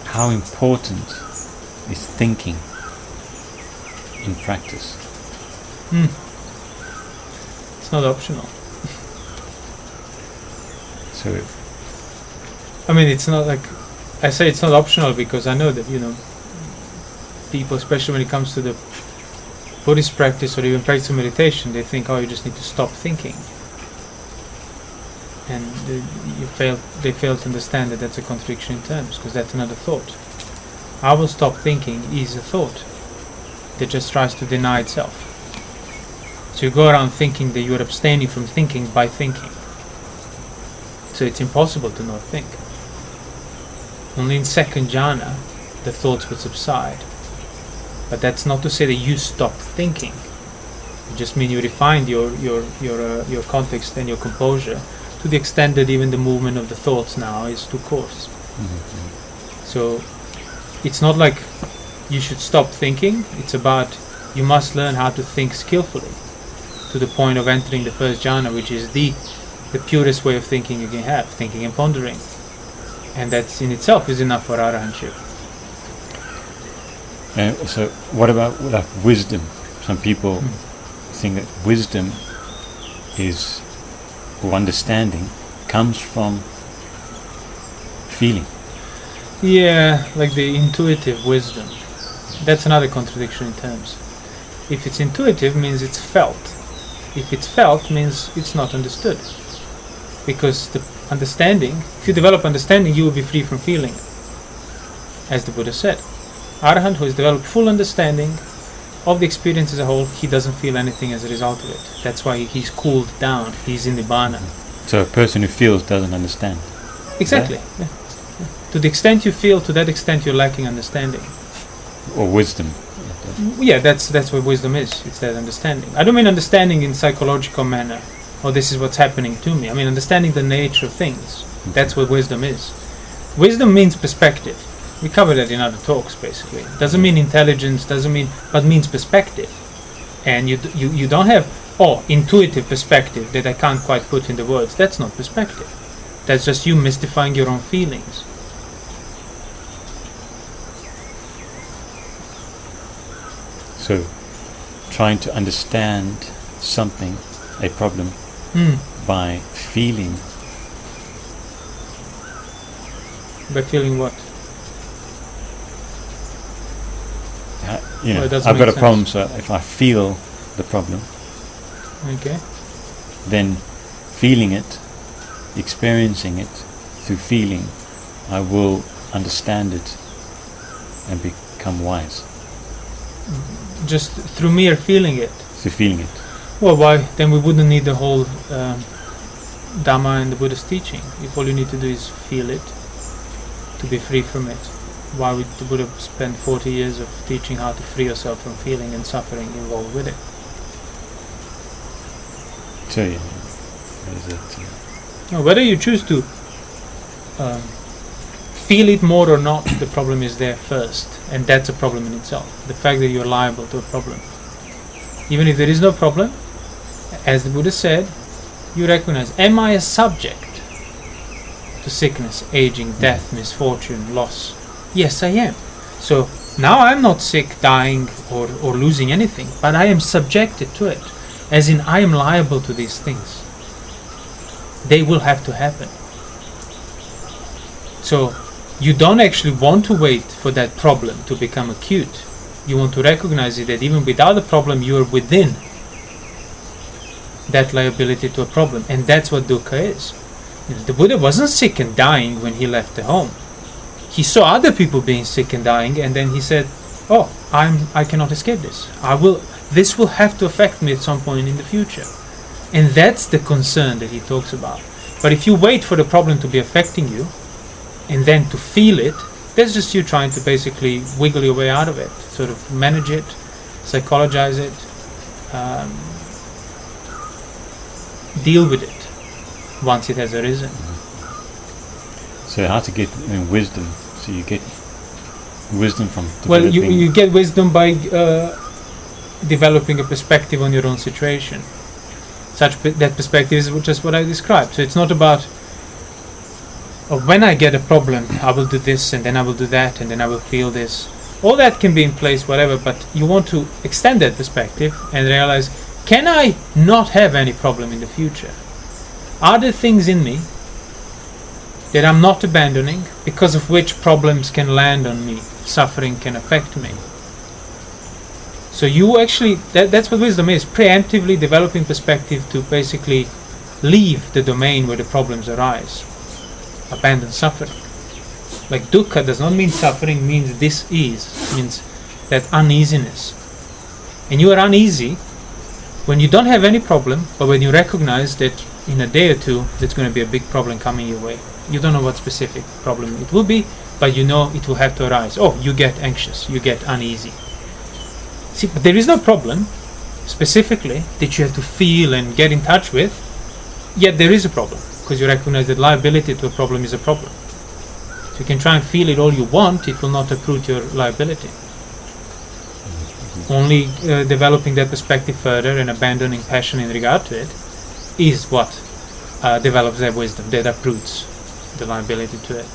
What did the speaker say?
how important is thinking in practice? It's not optional. So, I mean, it's not like, I say it's not optional because I know that, people, especially when it comes to the Buddhist practice or even practice of meditation, they think, you just need to stop thinking. And they fail to understand that that's a contradiction in terms, because that's another thought. I will stop thinking is a thought that just tries to deny itself. So you go around thinking that you're abstaining from thinking by thinking. So it's impossible to not think. Only in second jhana the thoughts would subside. But that's not to say that you stop thinking. It just means you refined your context and your composure to the extent that even the movement of the thoughts now is too coarse. Mm-hmm. So it's not like you should stop thinking. It's about you must learn how to think skillfully to the point of entering the first jhana, which is the purest way of thinking you can have, thinking and pondering. And that in itself is enough for arahantship. So what about like wisdom? Some people think that wisdom is, or understanding, comes from feeling. Yeah, like the intuitive wisdom. That's another contradiction in terms. If it's intuitive, means it's felt. If it's felt, means it's not understood. Because the understanding, if you develop understanding, you will be free from feeling. As the Buddha said, Arahant who has developed full understanding of the experience as a whole, he doesn't feel anything as a result of it. That's why he's cooled down, he's in Nibbana. So a person who feels doesn't understand. Exactly. Yeah. To the extent you feel, to that extent you're lacking understanding. Or wisdom. Yeah, that's what wisdom is. It's that understanding. I don't mean understanding in psychological manner, or this is what's happening to me. I mean understanding the nature of things. That's what wisdom is. Wisdom means perspective. We covered that in other talks, basically. Doesn't mean intelligence, but means perspective. And you don't have, intuitive perspective that I can't quite put in the words. That's not perspective. That's just you mystifying your own feelings. So, trying to understand something, a problem, by feeling. By feeling what? I've got a problem, so if I feel the problem, okay, then feeling it, experiencing it through feeling, I will understand it and become wise. Just through mere feeling it? Through feeling it. Well, why? Then we wouldn't need the whole Dhamma and the Buddhist teaching. If all you need to do is feel it, to be free from it. Why would the Buddha spend 40 years of teaching how to free yourself from feeling and suffering involved with it? So yeah, Now, whether you choose to feel it more or not, the problem is there first, and that's a problem in itself. The fact that you're liable to a problem. Even if there is no problem, as the Buddha said, you recognize, am I a subject to sickness, aging, death, misfortune, loss? Yes, I am. So now I'm not sick, dying, or losing anything, but I am subjected to it. As in, I am liable to these things. They will have to happen. So you don't actually want to wait for that problem to become acute. You want to recognize it that even without a problem, you are within that liability to a problem. And that's what dukkha is. The Buddha wasn't sick and dying when he left the home. He saw other people being sick and dying, and then he said, I cannot escape this. This will have to affect me at some point in the future. And that's the concern that he talks about. But if you wait for the problem to be affecting you, and then to feel it, that's just you trying to basically wiggle your way out of it, sort of manage it, psychologize it, deal with it once it has arisen. So how to get wisdom? So you get wisdom from you get wisdom by developing a perspective on your own situation. That perspective is just what I described. So it's not about when I get a problem, I will do this, and then I will do that, and then I will feel this. All that can be in place, whatever, but you want to extend that perspective and realize, can I not have any problem in the future? Are there things in me that I'm not abandoning, because of which problems can land on me, suffering can affect me? So you actually, that's what wisdom is, preemptively developing perspective to basically leave the domain where the problems arise. Abandon suffering. Like dukkha does not mean suffering, means dis-ease, means that uneasiness. And you are uneasy when you don't have any problem, but when you recognize that in a day or two there's going to be a big problem coming your way. You don't know what specific problem it will be, but you know it will have to arise. Oh, you get anxious, you get uneasy. See, but there is no problem specifically that you have to feel and get in touch with, yet there is a problem, because you recognize that liability to a problem is a problem. So you can try and feel it all you want, it will not uproot your liability. Only developing that perspective further and abandoning passion in regard to it is what develops that wisdom, that uproots the liability to it.